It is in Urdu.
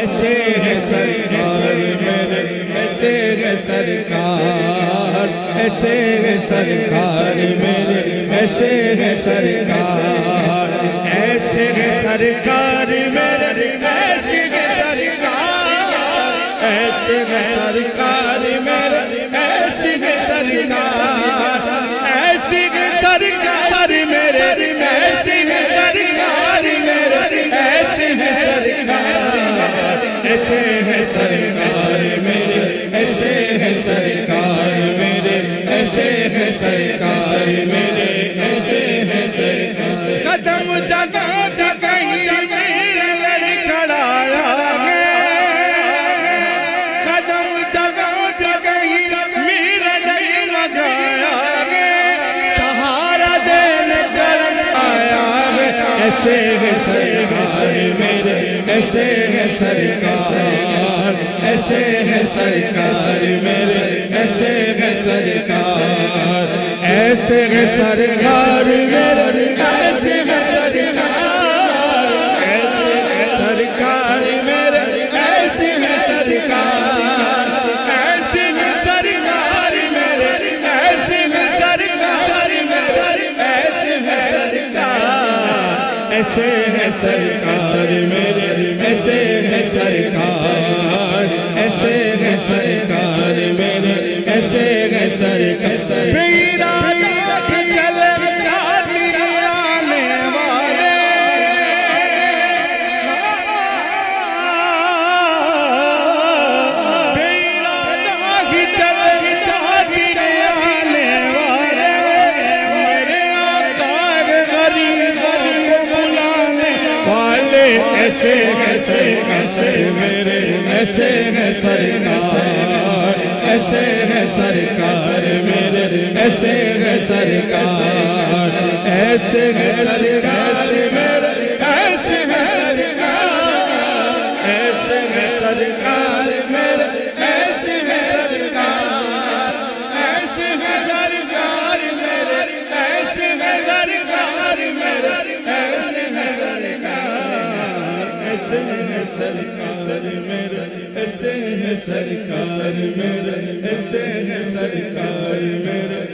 ایسے ہے سرکار میرے، ایسے ہے سرکار، ایسے ہے سرکار میرے، ایسے ہے سرکار، ایسے ہے سرکار میرے، ایسے ہے سرکار، ایسے ہے سرکار میرے، ایسے ہے سرکار، ایسے ہے سرکار میرے، ایسے ہے سرکار میرے، ایسے ہے سرکار، ایسے ہے سرکار میرے، ایسے ہے سرکار میرے، ایسے ہے سرکار میرے، ایسے ہے سرکار۔ قدم جگہ کہیں میرا لڑکڑایا ہے، قدم جگہ کہیں میرا ڈگمگایا ہے، سہارا دینے کرم آیا ہے، ایسے ہے سرکار میرے، ایسے ہے سرکار، ایسے ہے سرکار میرے، ایسے ہے سرکار، ایسے ہے سرکار میرے، ایسے ہے سرکار، ایسے ہے سرکار میرے، ایسے ہے سرکار، ایسے ہے سرکار میرے، ایسے ہے سرکار میرے، ایسے ہے سرکار، ایسے ہے سرکار میرے، ایسے ہے سرکار، ایسے ہے سرکار میرے، ایسے ہے سرکار۔ ایسے ہے سرکار میرے، ایسے ہے سرکار، ایسے ہے سرکار میرے، ایسے ہے سرکار، ایسے ہے سرکار میرے، ایسے ہے سرکار، ایسے ہے سرکار میرے، ایسے ہے سرکار، ایسے ہے سرکار میرے، ایسے ہے سرکار میرے، ایسے ہے سرکار، ایسے ہے سرکار میرے، ایسے ہے سرکار میرے، ایسے ہے سرکار میرے،